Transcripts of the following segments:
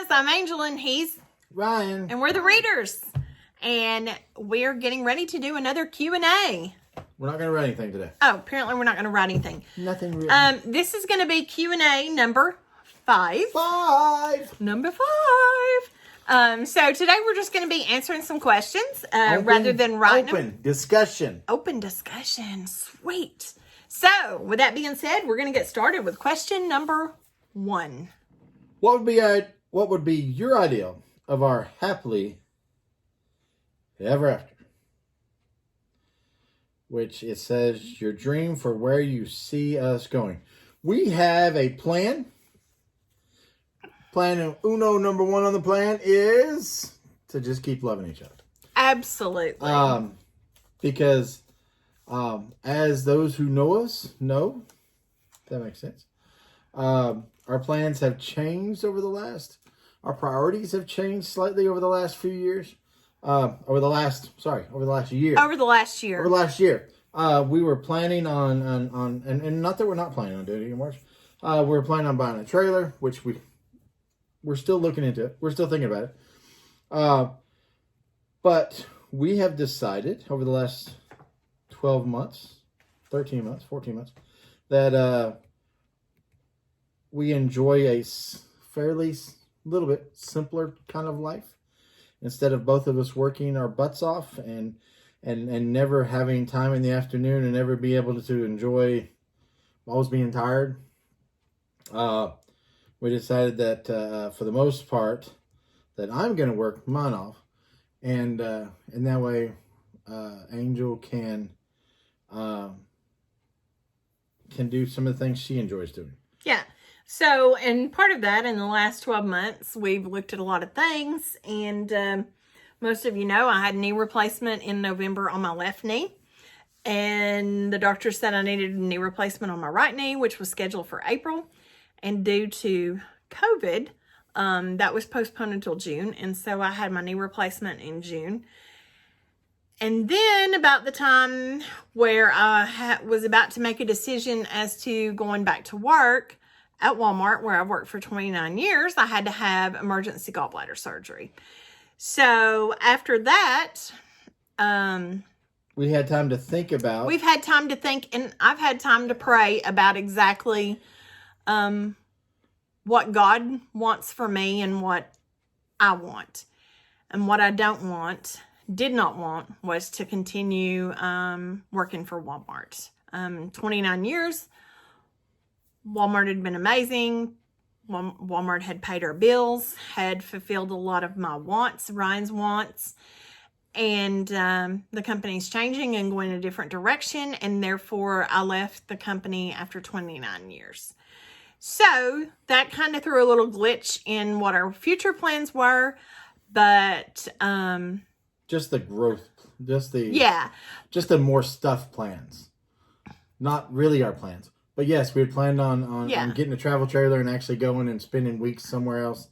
guys, I'm Angel and he's Ryan. And we're the readers. And we're getting ready to do another Q&A. We're not going to write anything today. Oh, apparently we're not going to write anything. Nothing really. This is going to be Q&A number 5. Number 5. So today we're just going to be answering some questions rather than writing them. Open discussion. Sweet. So, with that being said, we're going to get started with question number 1. What would be your ideal of our happily ever after? Which it says your dream for where you see us going. We have a plan. Plan uno number 1 on the plan is to just keep loving each other. Absolutely. Because as those who know us know, if that makes sense. Our plans have changed our priorities have changed slightly over the last few years. Over the last year. Over the last year. We were planning on and not that we're not planning on doing it anymore. We were planning on buying a trailer, which we're still looking into it. We're still thinking about it. But we have decided over the last 12 months, 13 months, 14 months, that we enjoy a fairly little bit simpler kind of life. Instead of both of us working our butts off and never having time in the afternoon and never be able to enjoy always being tired, we decided that for the most part that I'm going to work mine off, and that way Angel can do some of the things she enjoys doing. Yeah. So, and part of that, in the last 12 months, we've looked at a lot of things. And most of you know, I had a knee replacement in November on my left knee. And the doctor said I needed a knee replacement on my right knee, which was scheduled for April. And due to COVID, that was postponed until June. And so I had my knee replacement in June. And then about the time where I was about to make a decision as to going back to work at Walmart, where I've worked for 29 years, I had to have emergency gallbladder surgery. So after that, we had time to think about. We've had time to think, and I've had time to pray about exactly what God wants for me and what I want. And what I did not want, was to continue working for Walmart. 29 years. Walmart had been amazing. Walmart had paid our bills, had fulfilled a lot of my wants, Ryan's wants. And the company's changing and going a different direction. And therefore, I left the company after 29 years. So that kind of threw a little glitch in what our future plans were. But just the growth, just the more stuff plans. Not really our plans. But yes, we had planned on getting a travel trailer and actually going and spending weeks somewhere else.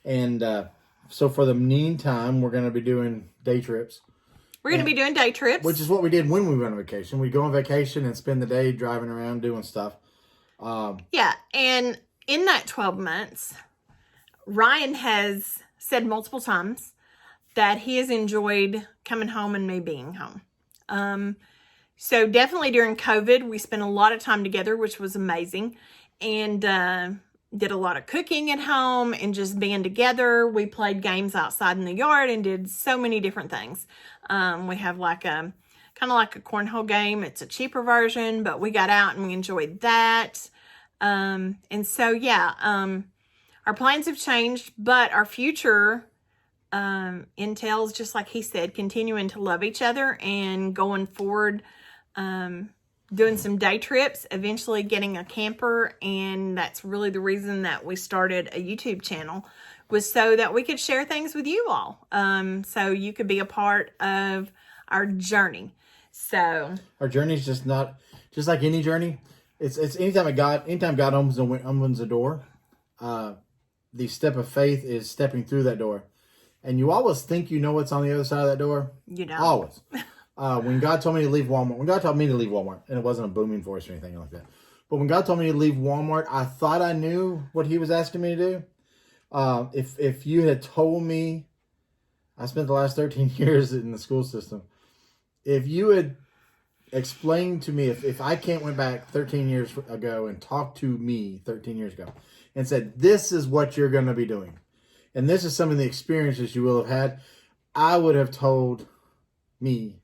And so for the meantime, we're going to be doing day trips. We're going to be doing day trips. Which is what we did when we went on vacation. We'd go on vacation and spend the day driving around doing stuff. Yeah, and in that 12 months, Ryan has said multiple times that he has enjoyed coming home and me being home. So definitely during COVID, we spent a lot of time together, which was amazing, and did a lot of cooking at home and just being together. We played games outside in the yard and did so many different things. We have kind of like a cornhole game. It's a cheaper version, but we got out and we enjoyed that. And so, our plans have changed, but our future entails, just like he said, continuing to love each other and going forward, doing some day trips, eventually getting a camper. And that's really the reason that we started a YouTube channel, was so that we could share things with you all. So you could be a part of our journey. So our journey is just like any journey. It's anytime God opens a door, the step of faith is stepping through that door. And you always think you know what's on the other side of that door. You know. Always. When God told me to leave Walmart, and it wasn't a booming voice or anything like that, but when God told me to leave Walmart, I thought I knew what he was asking me to do. If you had told me, I spent the last 13 years in the school system. If you had explained to me, if I can't went back 13 years ago and talked to me 13 years ago and said, this is what you're going to be doing, and this is some of the experiences you will have had, I would have told me,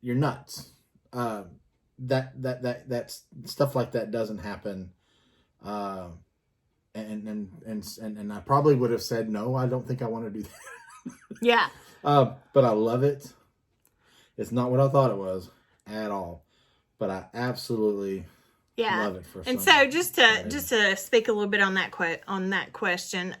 you're nuts. That stuff like that doesn't happen. And I probably would have said, no, I don't think I want to do that. Yeah. But I love it. It's not what I thought it was at all, but I absolutely love it. And so just to speak a little bit on that question,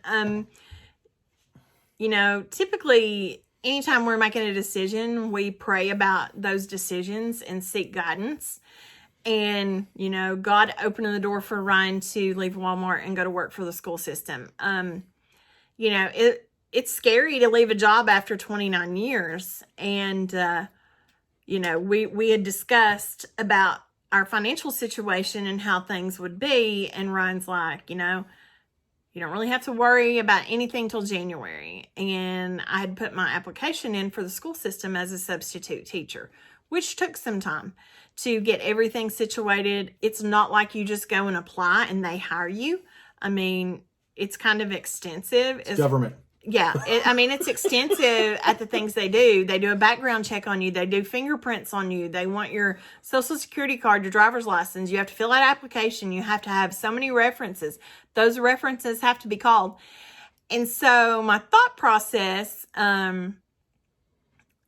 typically anytime we're making a decision, we pray about those decisions and seek guidance. And, God opened the door for Ryan to leave Walmart and go to work for the school system. It's scary to leave a job after 29 years. And, we had discussed about our financial situation and how things would be. And Ryan's like, you don't really have to worry about anything till January. And I had put my application in for the school system as a substitute teacher, which took some time to get everything situated. It's not like you just go and apply and they hire you. I mean, it's kind of extensive. It's government. Yeah. It's extensive at the things they do. They do a background check on you. They do fingerprints on you. They want your social security card, your driver's license. You have to fill out an application. You have to have so many references. Those references have to be called. And so my thought process,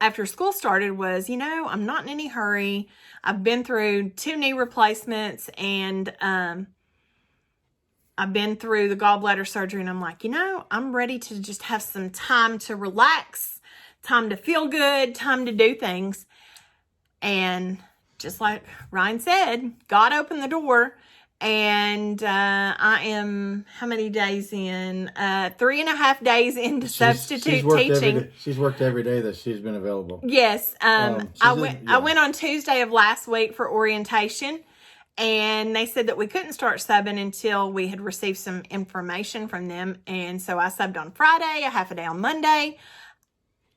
after school started was, I'm not in any hurry. I've been through 2 knee replacements and I've been through the gallbladder surgery, and I'm like, I'm ready to just have some time to relax, time to feel good, time to do things. And just like Ryan said, God opened the door, and I am how many days in? 3.5 days into substitute teaching. She's worked every day that she's been available. Yes. I went on Tuesday of last week for orientation. And they said that we couldn't start subbing until we had received some information from them. And so I subbed on Friday, a half a day on Monday.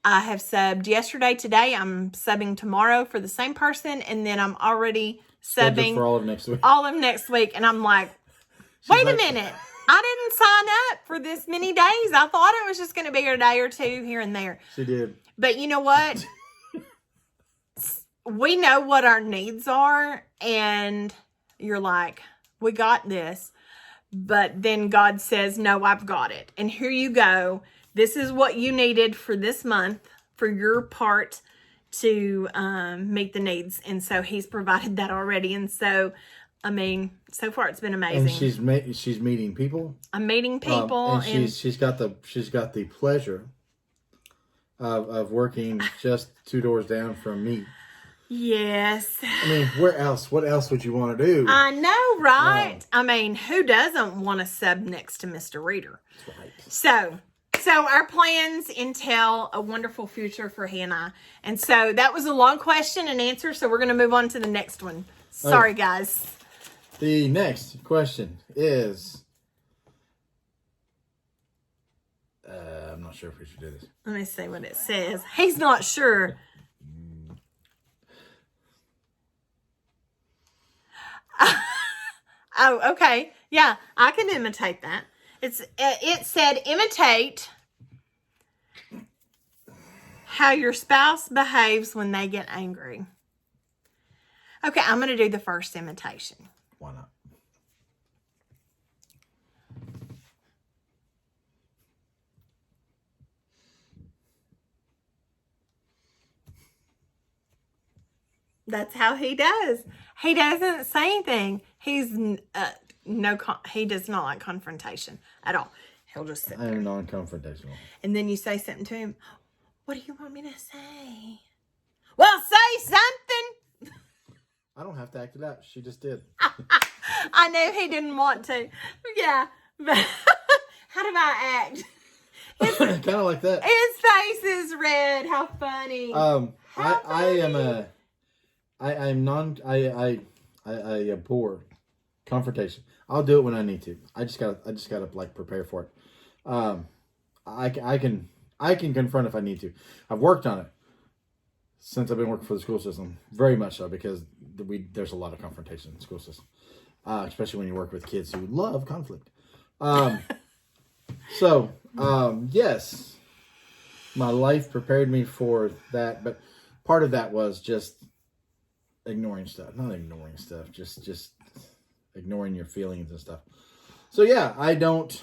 I have subbed yesterday, today. I'm subbing tomorrow for the same person. And then I'm already subbing for all of next week. All of next week. And I'm like, wait a minute. I didn't sign up for this many days. I thought it was just going to be a day or two here and there. She did. But you know what? We know what our needs are. And you're like, we got this. But then God says, no, I've got it. And here you go. This is what you needed for this month for your part to meet the needs. And so he's provided that already. And so, so far it's been amazing. And she's meeting people. I'm meeting people. And she's got the pleasure of working just 2 doors down from me. Yes. What else would you want to do? I know, right? Who doesn't want to sub next to Mr. Reader? That's right. So our plans entail a wonderful future for he and I. And so that was a long question and answer. So we're going to move on to the next one. Sorry, guys. The next question is, I'm not sure if we should do this. Let me see what it says. He's not sure. Oh, okay. Yeah, I can imitate that. It said imitate how your spouse behaves when they get angry. Okay, I'm going to do the first imitation. Why not? That's how he does. He doesn't say anything. He's he does not like confrontation at all. He'll just sit there. I am non-confrontational. And then you say something to him. What do you want me to say? Well, say something. I don't have to act it out. She just did. I knew he didn't want to. Yeah. But how do I act? Kind of like that. His face is red. How funny. I abhor confrontation. I'll do it when I need to. I just gotta like prepare for it. I can confront if I need to. I've worked on it since I've been working for the school system, very much so, because there's a lot of confrontation in the school system, especially when you work with kids who love conflict. Yes, my life prepared me for that, but part of that was just ignoring stuff. Not ignoring stuff, just ignoring your feelings and stuff. So yeah, I don't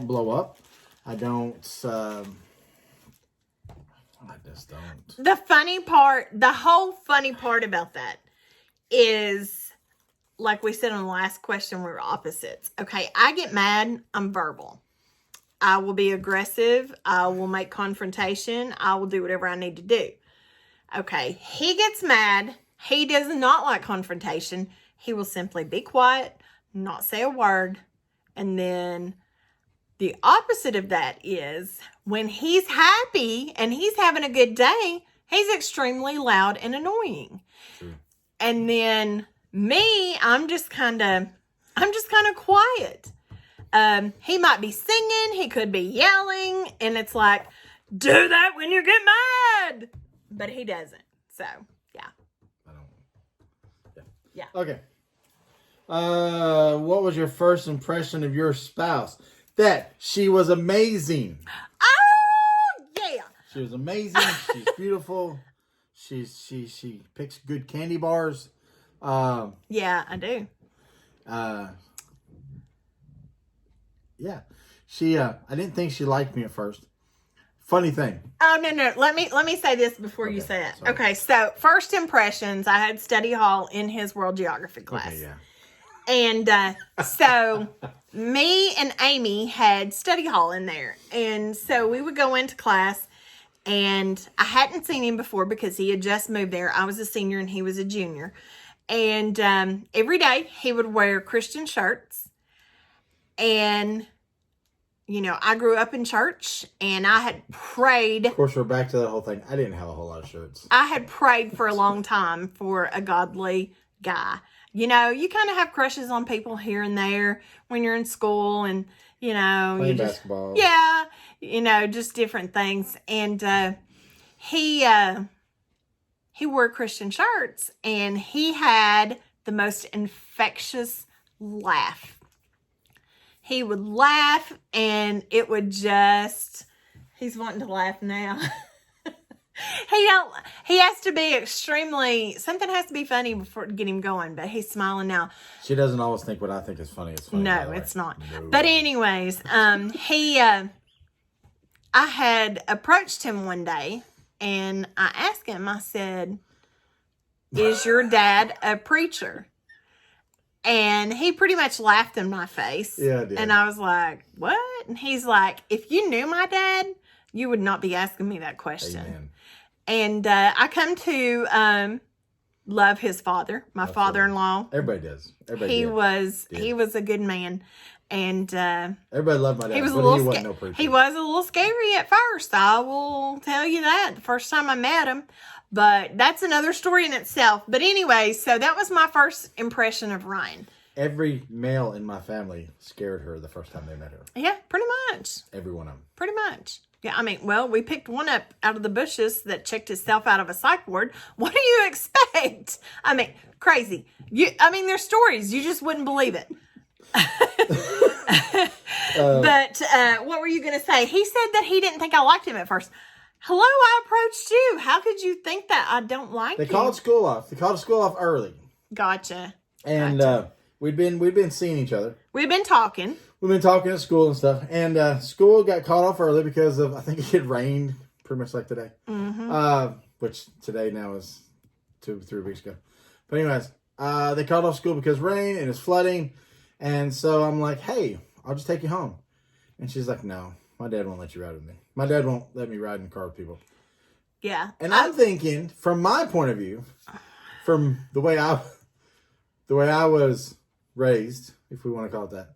blow up. I just don't. The whole funny part about that is, like we said on the last question, we're opposites. Okay, I get mad, I'm verbal. I will be aggressive. I will make confrontation. I will do whatever I need to do. Okay, he gets mad. He does not like confrontation. He will simply be quiet, not say a word. And then the opposite of that is when he's happy and he's having a good day, he's extremely loud and annoying. True. And then me, I'm just kind of quiet. He might be singing, he could be yelling, and it's like, do that when you get mad. But he doesn't. So, yeah. I don't. Yeah. Okay. What was your first impression of your spouse? That she was amazing. Oh, yeah. She was amazing. She's beautiful. She picks good candy bars. Yeah, I do. Yeah. I didn't think she liked me at first. Funny thing. Oh, no. Let me say this before you say it. Sorry. Okay, so first impressions, I had study hall in his world geography class. Okay, yeah. And so me and Amy had study hall in there. And so we would go into class, and I hadn't seen him before because he had just moved there. I was a senior and he was a junior. And every day he would wear Christian shirts. And, you know, I grew up in church, and I had prayed. Of course, we're back to that whole thing. I didn't have a whole lot of shirts. I had prayed for a long time for a godly guy. You know, you kind of have crushes on people here and there when you're in school, and, you know. Playing basketball. Yeah, you know, just different things. And he wore Christian shirts, and he had the most infectious laugh. He would laugh, and it would just, he's wanting to laugh now. He has to be something has to be funny before to get him going, but he's smiling now. She doesn't always think what I think is funny is funny. No, it's not. No. But anyways, I had approached him one day, and I asked him, I said, is your dad a preacher? And he pretty much laughed in my face. Yeah, I did. And I was like, what? And he's like, if you knew my dad, you would not be asking me that question. Amen. And I come to love his father, my Absolutely. father-in-law. Everybody does. He was a good man. And everybody loved my dad. He was he was a little scary at first. I will tell you that. The first time I met him. But that's another story in itself. But anyway, so that was my first impression of Ryan. Every male in my family scared her the first time they met her. Yeah, pretty much. Every one of them. Pretty much. Yeah, I mean, well, we picked one up out of the bushes that checked itself out of a psych ward. What do you expect? I mean, crazy. There's stories. You just wouldn't believe it. But what were you going to say? He said that he didn't think I liked him at first. Hello, I approached you. How could you think that I don't like you? They called school off. They called school off early. Gotcha. And we'd been seeing each other. We've been talking. We've been talking at school and stuff. And school got called off early because of, I think it had rained pretty much like today. Mm-hmm. Which today now is 2-3 weeks ago. But anyways, they called off school because rain and it's flooding. And so I'm like, hey, I'll just take you home. And she's like, no, my dad won't let you ride with me. My dad won't let me ride in the car with people. Yeah. And I'm thinking, from my point of view, from the way I was raised, if we want to call it that,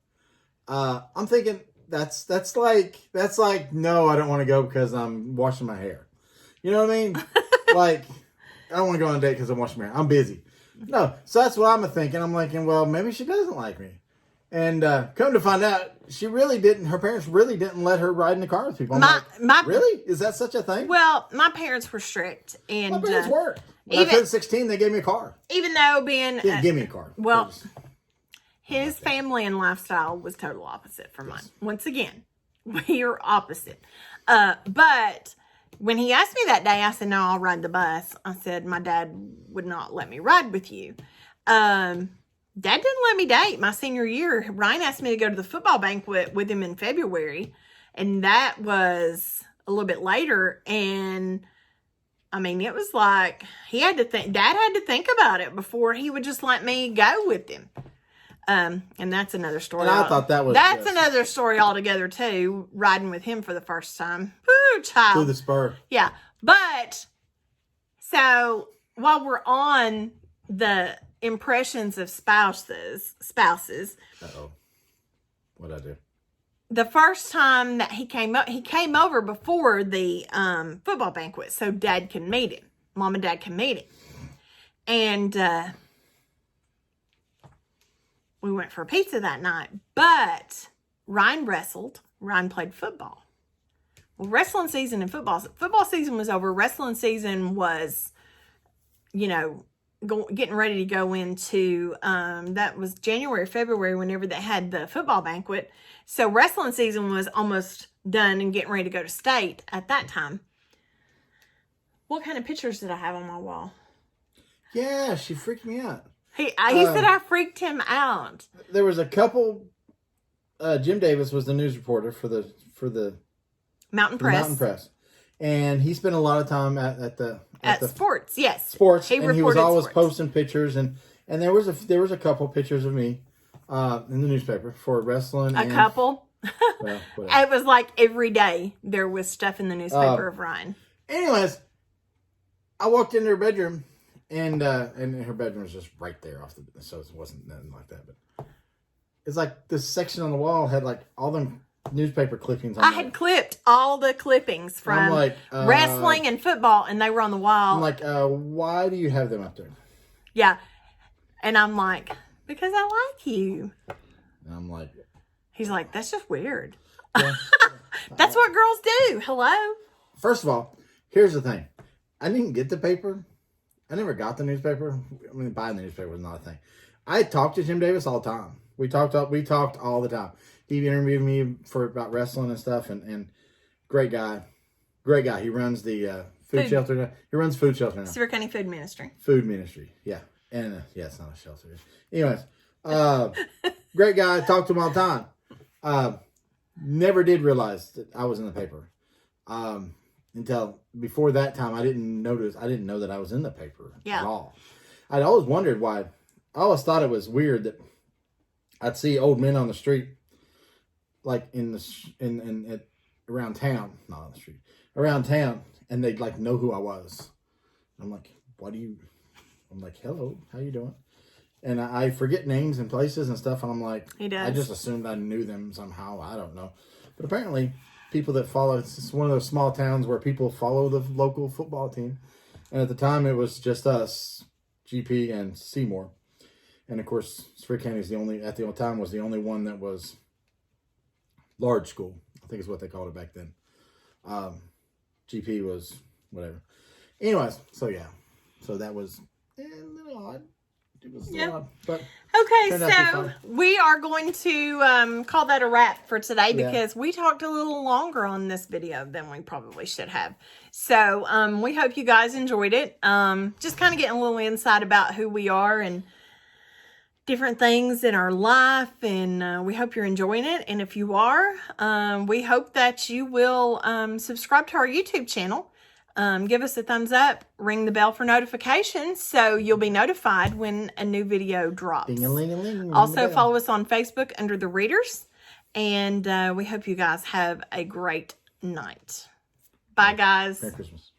I'm thinking that's like no, I don't want to go because I'm washing my hair. You know what I mean? Like, I don't want to go on a date because I'm washing my hair. I'm busy. No, so that's what I'm thinking. I'm like, well, maybe she doesn't like me. And come to find out, she really didn't. Her parents really didn't let her ride in the car with people. I'm My really? Is that such a thing? Well, my parents were strict, and My parents were. When even- I turned 16, they gave me a car. even though being Didn't give me a car. well, his family and lifestyle was total opposite from mine. Once again, we are opposite. But when he asked me that day, I said, "No, I'll ride the bus." I said, "My dad would not let me ride with you." Dad didn't let me date my senior year. Ryan asked me to go to the football banquet with him in February, and that was a little bit later. And I mean, it was like he had to think. Dad had to think about it before he would just let me go with him. And that's another story. And I thought that was another story altogether too. Riding with him for the first time, woo, child. through the spur. Yeah, but so while we're on the impressions of spouses, Uh-oh. What'd I do? the first time that he came over before the football banquet, so Dad can meet him. Mom and Dad can meet him, and we went for pizza that night. But Ryan wrestled. Ryan played football. Well, wrestling season and football season was over. Wrestling season was, getting ready to go into, that was January, February, whenever they had the football banquet. So wrestling season was almost done and getting ready to go to state at that time. What kind of pictures did I have on my wall? Yeah, she freaked me out. He said I freaked him out. There was a couple. Jim Davis was the news reporter for the Mountain Press. Mountain Press, and he spent a lot of time at the sports. Yes, sports, he and he was always sports. posting pictures, and there was a couple pictures of me in the newspaper for wrestling. A couple. Well, whatever. It was like every day there was stuff in the newspaper of Ryan. Anyways, I walked into her bedroom. And her bedroom was just right there so it wasn't nothing like that. But it's like this section on the wall had like all them newspaper clippings on it. I had clipped all the clippings from wrestling and football, and they were on the wall. I'm like, why do you have them up there? Yeah. And I'm like, because I like you. And I'm like, he's like, that's just weird. yeah. That's what girls do. Hello? First of all, here's the thing. I didn't get the paper. I never got the newspaper. I mean, buying the newspaper was not a thing. I talked to Jim Davis all the time. We talked all the time. He interviewed me about wrestling and stuff, and great guy. He runs the food shelter. He runs food shelter now. Sevier County Food Ministry. Food ministry, yeah. And it's not a shelter. Anyways, great guy. Talked to him all the time. Never did realize that I was in the paper. Until before that time, I didn't know that I was in the paper at all. I'd always wondered why. I always thought it was weird that I'd see old men on the street, like around town, not on the street, around town, and they'd like know who I was. I'm like, I'm like, hello, how you doing? And I forget names and places and stuff, and I'm like, he does. I just assumed I knew them somehow. I don't know, but apparently. People that follow, it's one of those small towns where people follow the local football team. And at the time, it was just us, GP, and Seymour. And of course, Sevier County is at the time, was the only one that was large school. I think is what they called it back then. GP was whatever. Anyways, so yeah. So that was a little odd. It was a little odd, but okay, so we are going to call that a wrap for today because we talked a little longer on this video than we probably should have. So we hope you guys enjoyed it. Just kind of getting a little insight about who we are and different things in our life, and we hope you're enjoying it. And if you are, we hope that you will subscribe to our YouTube channel. Give us a thumbs up, ring the bell for notifications so you'll be notified when a new video drops. Ding-a-ling-a-ling, also, follow us on Facebook under The Readers, and we hope you guys have a great night. Bye, guys. Merry Christmas.